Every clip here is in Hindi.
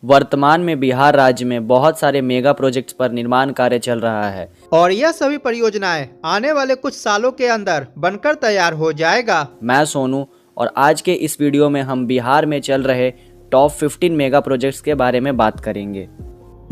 वर्तमान में बिहार राज्य में बहुत सारे मेगा प्रोजेक्ट्स पर निर्माण कार्य चल रहा है और यह सभी परियोजनाएं आने वाले कुछ सालों के अंदर बनकर तैयार हो जाएगा। मैं सोनू और आज के इस वीडियो में हम बिहार में चल रहे टॉप 15 मेगा प्रोजेक्ट्स के बारे में बात करेंगे।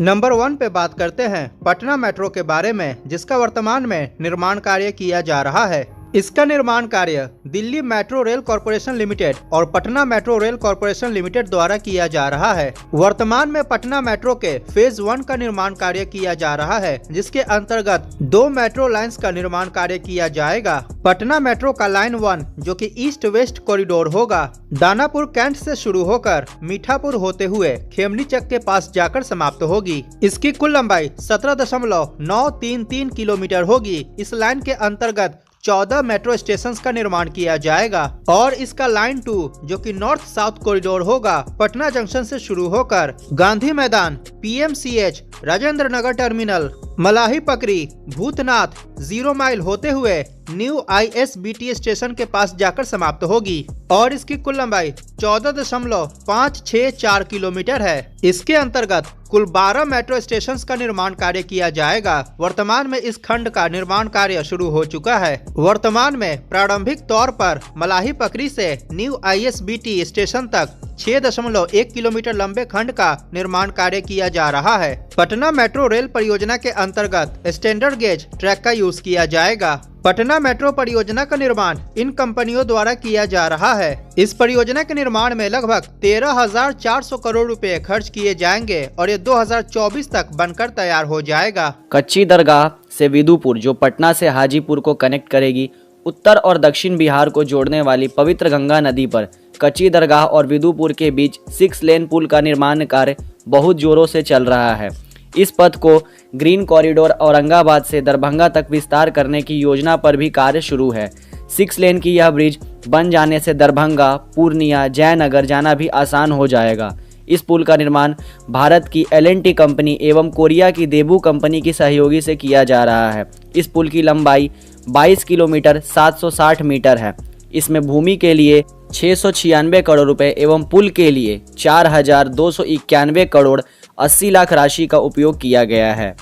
नंबर 1 पे बात करते हैं पटना मेट्रो के बारे में, जिसका वर्तमान में निर्माण कार्य किया जा रहा है। इसका निर्माण कार्य Delhi Metro Rail Corporation Limited और Patna Metro Rail Corporation Limited द्वारा किया जा रहा है। वर्तमान में पटना मेट्रो के फेज 1 का निर्माण कार्य किया जा रहा है, जिसके अंतर्गत 2 मेट्रो लाइंस का निर्माण कार्य किया जाएगा। पटना मेट्रो का लाइन 1 जो कि ईस्ट वेस्ट कॉरिडोर होगा, दानापुर कैंट से शुरू होकर मीठापुर होते हुए खेमनी चक के पास जाकर समाप्त होगी। इसकी कुल लंबाई 17.933 किलोमीटर होगी। इस लाइन के अंतर्गत 14 मेट्रो स्टेशन का निर्माण किया जाएगा और इसका लाइन 2 जो कि नॉर्थ साउथ कॉरिडोर होगा, पटना जंक्शन से शुरू होकर गांधी मैदान, PMCH, राजेंद्र नगर टर्मिनल, मलाही पकरी, भूतनाथ, 0 माइल होते हुए न्यू ISBT स्टेशन के पास जाकर समाप्त होगी और इसकी कुल लंबाई 14.564 किलोमीटर है। इसके अंतर्गत कुल 12 मेट्रो स्टेशन का निर्माण कार्य किया जाएगा। वर्तमान में इस खंड का निर्माण कार्य शुरू हो चुका है। वर्तमान में प्रारंभिक तौर पर मलाही पकरी से न्यू ISBT स्टेशन तक 6.1 किलोमीटर लंबे खंड का निर्माण कार्य किया जा रहा है। पटना मेट्रो रेल परियोजना के अंतर्गत स्टैंडर्ड गेज ट्रैक का यूज किया जाएगा। पटना मेट्रो परियोजना का निर्माण इन कंपनियों द्वारा किया जा रहा है। इस परियोजना के निर्माण में लगभग 13,400 करोड़ रुपए खर्च किए जाएंगे और ये 2024 तक बनकर तैयार हो जाएगा। कच्ची दरगाह से विदुपुर जो पटना से हाजीपुर को कनेक्ट करेगी, उत्तर और दक्षिण बिहार को जोड़ने वाली पवित्र गंगा नदी पर कच्ची दरगाह और विदुपुर के बीच 6 लेन पुल का निर्माण कार्य बहुत जोरों से चल रहा है। इस पथ को ग्रीन कॉरिडोर औरंगाबाद से दरभंगा तक विस्तार करने की योजना पर भी कार्य शुरू है। 6 लेन की यह ब्रिज बन जाने से दरभंगा, पूर्णिया, जयनगर जाना भी आसान हो जाएगा। इस पुल का निर्माण भारत की L&T कंपनी एवं कोरिया की देबू कंपनी की सहयोगी से किया जा रहा है। इस पुल की लंबाई 22 किलोमीटर 760 मीटर है। इसमें भूमि के लिए 696 करोड़ रुपए एवं पुल के लिए 4,291 करोड़ 80 लाख राशि का उपयोग किया गया है।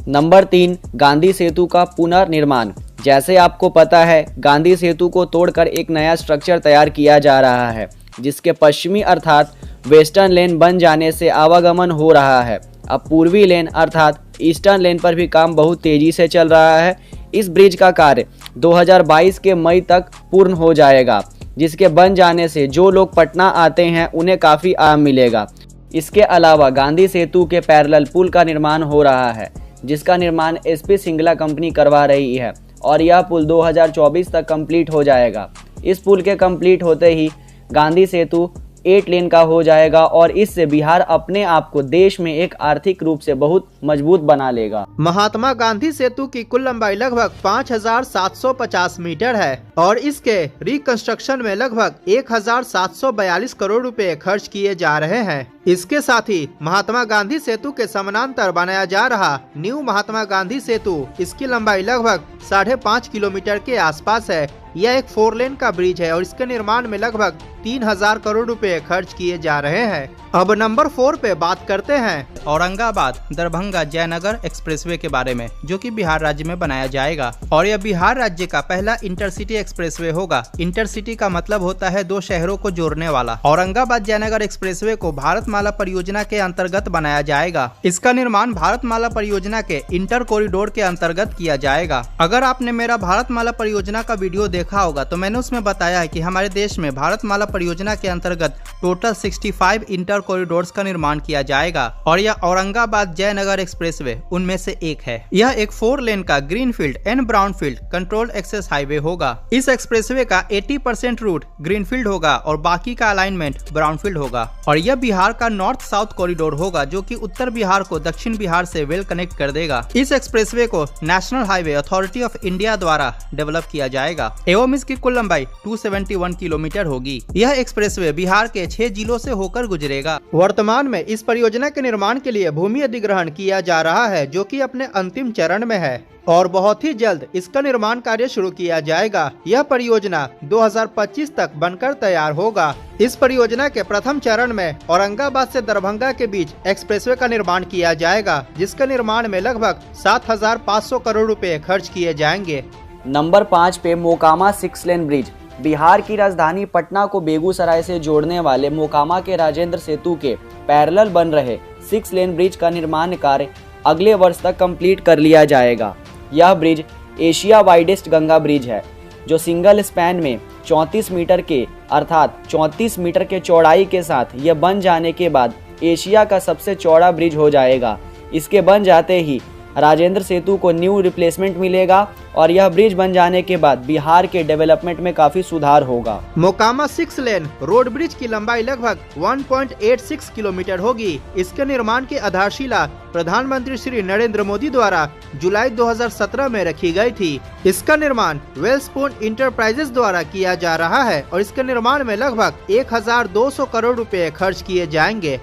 नंबर 3, गांधी सेतु का पुनर्निर्माण। जैसे आपको पता है, गांधी सेतु को तोड़कर एक नया स्ट्रक्चर तैयार किया जा रहा है, जिसके पश्चिमी अर्थात वेस्टर्न लेन बन जाने से आवागमन हो रहा है। अब पूर्वी लेन अर्थात ईस्टर्न लेन पर भी काम बहुत तेजी से चल रहा है। इस ब्रिज का कार्य 2022 के मई तक पूर्ण हो जाएगा, जिसके बन जाने से जो लोग पटना आते हैं उन्हें काफ़ी आराम मिलेगा। इसके अलावा गांधी सेतु के पैरेलल पुल का निर्माण हो रहा है, जिसका निर्माण SP सिंगला कंपनी करवा रही है और यह पुल 2024 तक कंप्लीट हो जाएगा। इस पुल के कंप्लीट होते ही गांधी सेतु 8 लेन का हो जाएगा और इससे बिहार अपने आप को देश में एक आर्थिक रूप से बहुत मजबूत बना लेगा। महात्मा गांधी सेतु की कुल लंबाई लगभग 5,750 मीटर है और इसके रिकंस्ट्रक्शन में लगभग 1,742 करोड़ रुपए खर्च किए जा रहे हैं। इसके साथ ही महात्मा गांधी सेतु के समानांतर बनाया जा रहा न्यू महात्मा गांधी सेतु, इसकी लंबाई लगभग 5.5 किलोमीटर के आसपास है। यह एक 4 लेन का ब्रिज है और इसके निर्माण में लगभग 3,000 करोड़ रुपए खर्च किए जा रहे हैं। अब नंबर 4 पे बात करते हैं औरंगाबाद दरभंगा जयनगर एक्सप्रेसवे के बारे में, जो कि बिहार राज्य में बनाया जाएगा और यह बिहार राज्य का पहला इंटरसिटी एक्सप्रेसवे होगा। इंटरसिटी का मतलब होता है 2 शहरों को जोड़ने वाला। औरंगाबाद जयनगर एक्सप्रेसवे को भारतमाला परियोजना के अंतर्गत बनाया जाएगा। इसका निर्माण भारतमाला परियोजना के इंटर कॉरिडोर के अंतर्गत किया जाएगा। अगर आपने मेरा भारतमाला परियोजना का वीडियो देखा होगा तो मैंने उसमें बताया है कि हमारे देश में भारतमाला परियोजना के अंतर्गत टोटल 65 इंटर कॉरिडोर्स का निर्माण किया जाएगा और यह औरंगाबाद जयनगर एक्सप्रेसवे उनमें से एक है। यह एक 4 लेन का greenfield and brownfield control access highway होगा। इस एक्सप्रेसवे का 80% रूट ग्रीनफील्ड होगा और बाकी का अलाइनमेंट ब्राउनफील्ड होगा और यह बिहार का नॉर्थ साउथ कॉरिडोर होगा, जो कि उत्तर बिहार को दक्षिण बिहार से वेल कनेक्ट कर देगा। इस एक्सप्रेसवे को national highway authority of India द्वारा डेवलप किया जाएगा। एवं इसकी कुल लंबाई 271 किलोमीटर होगी। यह एक्सप्रेसवे बिहार के 6 जिलों से होकर गुजरेगा। वर्तमान में इस परियोजना के निर्माण के लिए भूमि अधिग्रहण किया जा रहा है, जो कि अपने अंतिम चरण में है और बहुत ही जल्द इसका निर्माण कार्य शुरू किया जाएगा। यह परियोजना 2025 तक बनकर तैयार होगा। इस परियोजना के प्रथम चरण में औरंगाबाद से दरभंगा के बीच एक्सप्रेसवे का निर्माण किया जाएगा, जिसके निर्माण में लगभग 7,500 करोड़ रुपए खर्च किए जाएंगे। नंबर 5 पे मोकामा 6 लेन ब्रिज। बिहार की राजधानी पटना को बेगूसराय से जोड़ने वाले मोकामा के राजेंद्र सेतु के पैरेलल बन रहे 6 लेन ब्रिज का निर्माण कार्य अगले वर्ष तक कंप्लीट कर लिया जाएगा। यह bridge Asia widest Ganga bridge है, जो सिंगल स्पैन में 34 मीटर के अर्थात 34 मीटर के चौड़ाई के साथ यह बन जाने के बाद एशिया का सबसे चौड़ा ब्रिज हो जाएगा। इसके बन जाते ही राजेंद्र सेतु को न्यू रिप्लेसमेंट मिलेगा और यह ब्रिज बन जाने के बाद बिहार के डेवलपमेंट में काफी सुधार होगा। मोकामा 6 लेन रोड ब्रिज की लंबाई लगभग 1.86 किलोमीटर होगी। इसके निर्माण की आधारशिला प्रधानमंत्री श्री नरेंद्र मोदी द्वारा जुलाई 2017 में रखी गई थी। इसका निर्माण वेलस्पून इंटरप्राइजेस द्वारा किया जा रहा है और इसके निर्माण में लगभग 1,200 करोड़ रुपए खर्च किए जाएंगे।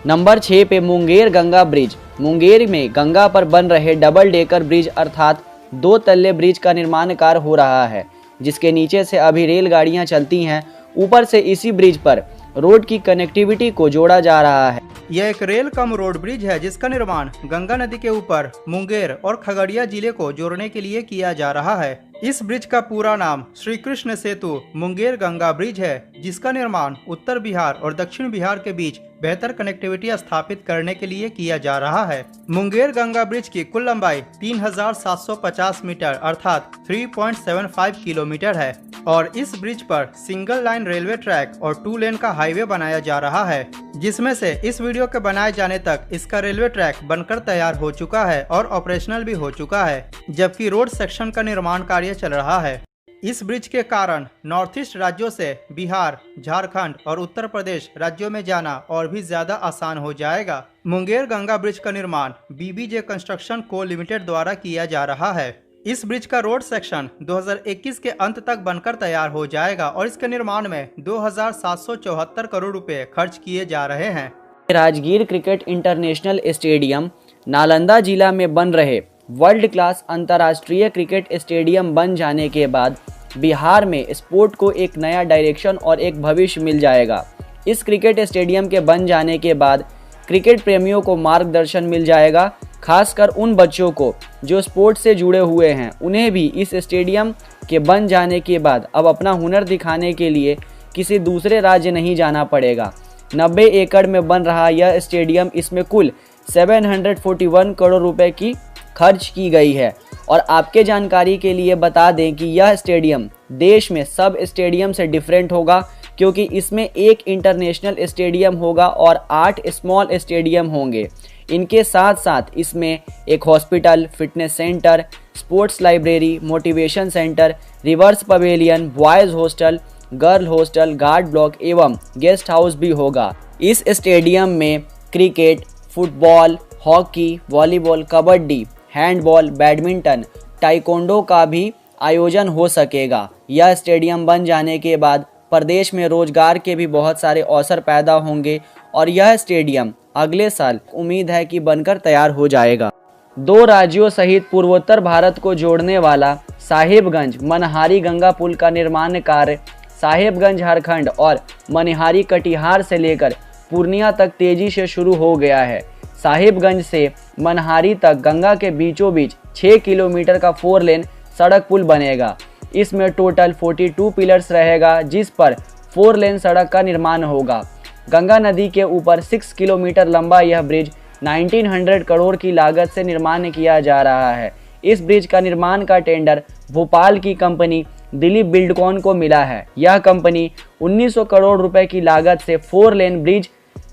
नंबर 6 पे मुंगेर गंगा ब्रिज। मुंगेर में गंगा पर बन रहे डबल डेकर ब्रिज अर्थात 2 तल्ले ब्रिज का निर्माण कार्य हो रहा है, जिसके नीचे से अभी रेलगाड़ियां चलती हैं। ऊपर से इसी ब्रिज पर रोड की कनेक्टिविटी को जोड़ा जा रहा है। यह एक रेल कम रोड ब्रिज है, जिसका निर्माण गंगा नदी के ऊपर मुंगेर और खगड़िया जिले को जोड़ने के लिए किया जा रहा है। इस ब्रिज का पूरा नाम श्री कृष्ण सेतु मुंगेर गंगा ब्रिज है, जिसका निर्माण उत्तर बिहार और दक्षिण बिहार के बीच बेहतर कनेक्टिविटी स्थापित करने के लिए किया जा रहा है। मुंगेर गंगा ब्रिज की कुल लंबाई 3,750 मीटर अर्थात 3.75 किलोमीटर है और इस ब्रिज पर सिंगल लाइन रेलवे ट्रैक और 2 लेन का हाईवे बनाया जा रहा है, जिसमें से इस वीडियो के बनाए जाने तक इसका रेलवे ट्रैक बनकर तैयार हो चुका है और ऑपरेशनल भी हो चुका है, जबकि रोड सेक्शन का निर्माण कार्य चल रहा है। इस ब्रिज के कारण नॉर्थ ईस्ट राज्यों से बिहार, झारखंड और उत्तर प्रदेश राज्यों में जाना और भी ज्यादा आसान हो जाएगा। मुंगेर गंगा ब्रिज का निर्माण बीबीजे कंस्ट्रक्शन को लिमिटेड द्वारा किया जा रहा है। इस ब्रिज का रोड सेक्शन 2021 के अंत तक बनकर तैयार हो जाएगा और इसके निर्माण में 2,774 करोड़ रुपए खर्च किए जा रहे हैं। Rajgir cricket international stadium Nalanda जिला में बन रहे वर्ल्ड क्लास अंतर्राष्ट्रीय क्रिकेट स्टेडियम बन जाने के बाद बिहार में स्पोर्ट को एक नया डायरेक्शन और एक भविष्य मिल जाएगा। इस क्रिकेट स्टेडियम के बन जाने के बाद क्रिकेट प्रेमियों को मार्गदर्शन मिल जाएगा, खासकर उन बच्चों को जो स्पोर्ट्स से जुड़े हुए हैं। उन्हें भी इस स्टेडियम के बन जाने के बाद अब अपना हुनर दिखाने के लिए किसी दूसरे राज्य नहीं जाना पड़ेगा। 90 एकड़ में बन रहा यह स्टेडियम, इसमें कुल 741 करोड़ रुपए की खर्च की गई है। और आपके जानकारी के लिए बता दें कि यह स्टेडियम देश में सब स्टेडियम से डिफरेंट होगा, क्योंकि इसमें एक इंटरनेशनल स्टेडियम होगा और 8 स्मॉल स्टेडियम होंगे। इनके साथ साथ इसमें एक hospital, fitness centre, sports library, motivation centre, reverse pavilion, boys hostel, girl hostel, guard block एवं गेस्ट हाउस भी होगा। इस स्टेडियम में cricket, football, hockey, volleyball, kabaddi, handball, badminton, taekwondo का भी आयोजन हो सकेगा। यह स्टेडियम बन जाने के बाद प्रदेश में रोजगार के भी बहुत सारे अवसर पैदा होंगे और यह स्टेडियम अगले साल उम्मीद है कि बनकर तैयार हो जाएगा। 2 राज्यों सहित पूर्वोत्तर भारत को जोड़ने वाला साहिबगंज मनिहारी गंगा पुल का निर्माण कार्य साहिबगंज झारखंड और मनिहारी कटिहार से लेकर पूर्णिया तक तेजी से शुरू हो गया है। साहिबगंज से मनिहारी तक गंगा के बीचों बीच 6 किलोमीटर का 4 लेन सड़क पुल बनेगा। इसमें टोटल 42 पिलर्स रहेगा, जिस पर 4 लेन सड़क का निर्माण होगा। गंगा नदी के ऊपर 6 किलोमीटर लंबा यह ब्रिज 1900 करोड़ की लागत से निर्माण किया जा रहा है। इस ब्रिज का निर्माण का टेंडर भोपाल की कंपनी दिलीप बिल्डकॉन को मिला है। यह कंपनी 1900 करोड़ रुपए की लागत से 4 लेन ब्रिज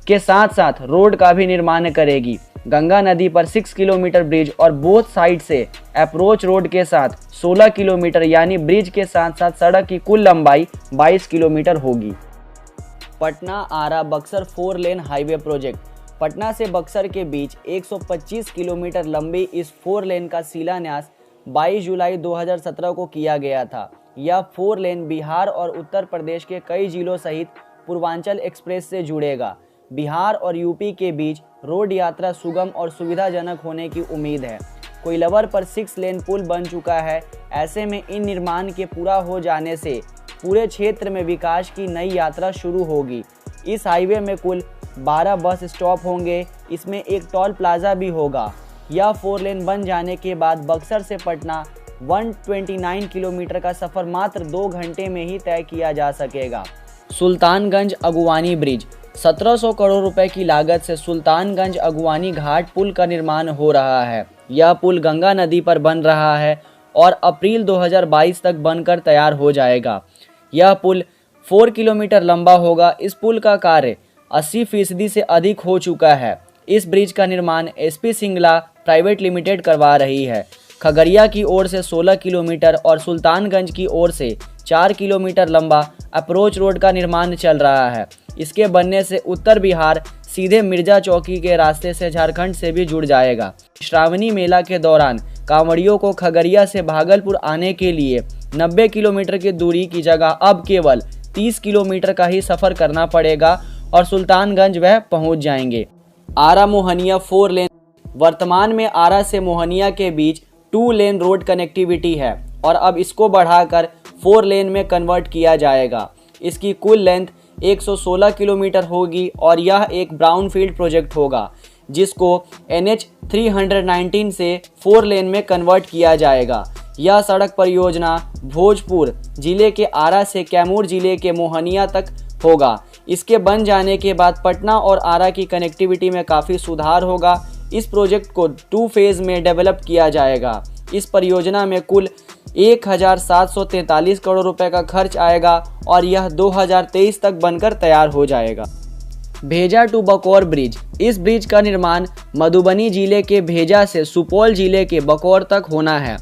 के साथ साथ रोड का भी निर्माण करेगी। गंगा नदी पर 6 किलोमीटर ब्रिज और बोथ साइड से अप्रोच रोड के साथ 16 किलोमीटर यानी ब्रिज के साथ साथ सड़क की कुल लंबाई 22 किलोमीटर होगी। Patna Ara Buxar 4 lane highway project. Patna से बक्सर के बीच 125 किलोमीटर लंबी इस 4 लेन का शिलान्यास 22 जुलाई 2017 को किया गया था। यह 4 लेन बिहार और उत्तर प्रदेश के कई जिलों सहित पूर्वांचल एक्सप्रेस से जुड़ेगा। बिहार और यूपी के बीच रोड यात्रा सुगम और सुविधाजनक होने की उम्मीद है। कोइलवर पर 6 लेन पुल बन चुका है। ऐसे में इन निर्माण के पूरा हो जाने से पूरे क्षेत्र में विकास की नई यात्रा शुरू होगी। इस हाईवे में कुल 12 बस स्टॉप होंगे। इसमें एक टोल प्लाजा भी होगा। यह 4 लेन बन जाने के बाद बक्सर से पटना 129 किलोमीटर का सफर मात्र 2 घंटे में ही तय किया जा सकेगा। सुल्तानगंज अगुवानी ब्रिज 1700 करोड़ रुपए की लागत से सुल्तानगंज अगुवानी घाट पुल का निर्माण हो रहा है। यह पुल गंगा नदी पर बन रहा है और अप्रैल 2022 तक बनकर तैयार हो जाएगा। यह पुल 4 किलोमीटर लंबा होगा। इस पुल का कार्य 80% से अधिक हो चुका है। इस ब्रिज का निर्माण एसपी सिंगला प्राइवेट लिमिटेड करवा रही है। खगड़िया की ओर से 16 किलोमीटर और सुल्तानगंज की ओर से 4 किलोमीटर लंबा अप्रोच रोड का निर्माण चल रहा है। इसके बनने से उत्तर बिहार सीधे मिर्जा चौकी के रास्ते से झारखंड से भी जुड़ जाएगा। श्रावणी मेला के दौरान कांवड़ियों को खगड़िया से भागलपुर आने के लिए 90 किलोमीटर की दूरी की जगह अब केवल 30 किलोमीटर का ही सफर करना पड़ेगा और सुल्तानगंज वह पहुंच जाएंगे। आरा मोहनिया 4 लेन। वर्तमान में आरा से मोहनिया के बीच 2 लेन रोड कनेक्टिविटी है और अब इसको बढ़ाकर 4 लेन में कन्वर्ट किया जाएगा। इसकी कुल लेंथ 116 किलोमीटर होगी और यह एक ब्राउनफील्ड प्रोजेक्ट होगा जिसको NH 319 से 4 लेन में कन्वर्ट किया जाएगा। यह सड़क परियोजना भोजपुर जिले के आरा से कैमूर जिले के मोहनिया तक होगा। इसके बन जाने के बाद पटना और आरा की कनेक्टिविटी में काफ़ी सुधार होगा। इस प्रोजेक्ट को 2 फेज़ में डेवलप किया जाएगा। इस परियोजना में कुल 1743 करोड़ रुपए का खर्च आएगा और यह 2023 तक बनकर तैयार हो जाएगा। भेजा टू बकौर ब्रिज। इस ब्रिज का निर्माण मधुबनी जिले के भेजा से सुपौल जिले के बकौर तक होना है।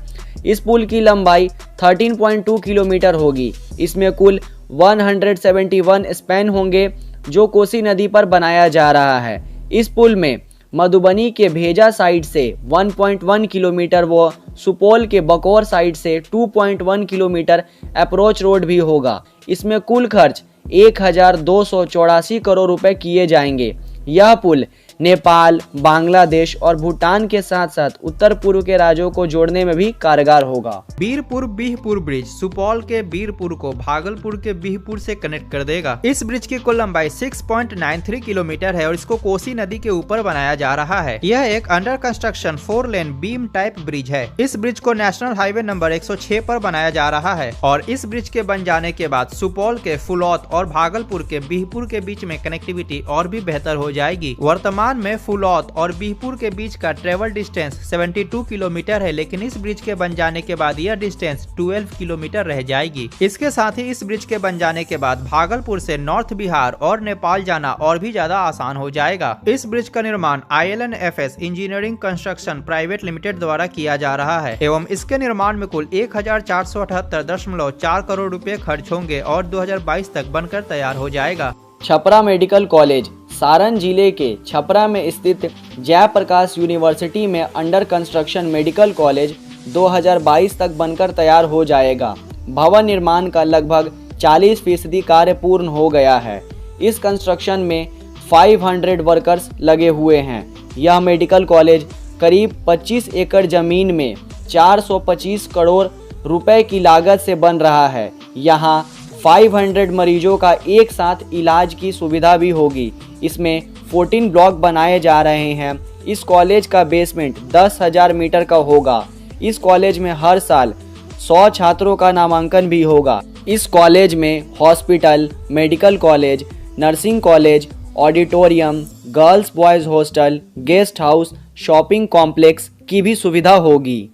इस पुल की लंबाई 13.2 किलोमीटर होगी। इसमें कुल 171 स्पैन होंगे जो कोसी नदी पर बनाया जा रहा है। इस पुल में मधुबनी के भेजा साइड से 1.1 किलोमीटर व सुपौल के बकौर साइड से 2.1 किलोमीटर अप्रोच रोड भी होगा। इसमें कुल खर्च 1284 करोड़ रुपए किए जाएंगे। यह पुल नेपाल, बांग्लादेश और भूटान के साथ साथ उत्तर पूर्व के राज्यों को जोड़ने में भी कारगर होगा। बीरपुर बिहपुर ब्रिज सुपौल के बीरपुर को भागलपुर के बिहपुर से कनेक्ट कर देगा। इस ब्रिज की कुल लंबाई 6.93 किलोमीटर है और इसको कोसी नदी के ऊपर बनाया जा रहा है। यह एक अंडर कंस्ट्रक्शन 4 लेन बीम टाइप ब्रिज है। इस ब्रिज को नेशनल हाईवे नंबर 106 पर बनाया जा रहा है और इस ब्रिज के बन जाने के बाद सुपौल के फुलौत और भागलपुर के बिहपुर के बीच में कनेक्टिविटी और भी बेहतर हो जाएगी। वर्तमान में फुलौत और बिहपुर के बीच का ट्रेवल डिस्टेंस 72 किलोमीटर है, लेकिन इस ब्रिज के बन जाने के बाद यह डिस्टेंस 12 किलोमीटर रह जाएगी। इसके साथ ही इस ब्रिज के बन जाने के बाद भागलपुर से नॉर्थ बिहार और नेपाल जाना और भी ज्यादा आसान हो जाएगा। इस ब्रिज का निर्माण ILNFS engineering construction private limited द्वारा किया जा रहा है एवं इसके निर्माण में कुल 1478.4 करोड़ रुपए खर्च होंगे और 2022 तक बनकर तैयार हो जाएगा। Chhapra medical college. सारण जिले के छपरा में स्थित जयप्रकाश यूनिवर्सिटी में अंडर कंस्ट्रक्शन मेडिकल कॉलेज 2022 तक बनकर तैयार हो जाएगा। भवन निर्माण का लगभग 40% कार्य पूर्ण हो गया है। इस कंस्ट्रक्शन में 500 वर्कर्स लगे हुए हैं। यह मेडिकल कॉलेज करीब 25 एकड़ जमीन में 425 करोड़ रुपए की लागत से बन रहा है। यहाँ 500 मरीजों का एक साथ इलाज की सुविधा भी होगी। इसमें 14 ब्लॉक बनाए जा रहे हैं। इस कॉलेज का बेसमेंट 10,000 मीटर का होगा। इस कॉलेज में हर साल 100 छात्रों का नामांकन भी होगा। इस कॉलेज में hospital, medical college, nursing college, auditorium, girls boys hostel, guest house, shopping complex की भी सुविधा होगी।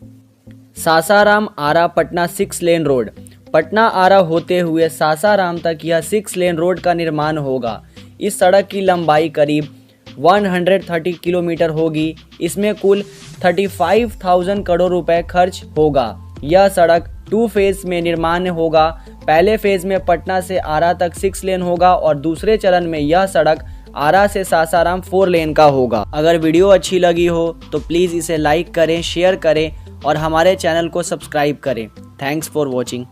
सासाराम आरा पटना 6 लेन रोड। पटना आरा होते हुए सासाराम तक यह 6 लेन रोड का निर्माण होगा। इस सड़क की लंबाई करीब 130 किलोमीटर होगी। इसमें कुल 35,000 करोड़ रुपए खर्च होगा। यह सड़क 2 फेज में निर्माण होगा। पहले फेज में पटना से आरा तक 6 लेन होगा और दूसरे चरण में यह सड़क आरा से सासाराम 4 लेन का होगा। अगर वीडियो अच्छी लगी हो तो प्लीज़ इसे लाइक करें, शेयर करें और हमारे चैनल को सब्सक्राइब करें। Thanks for watching.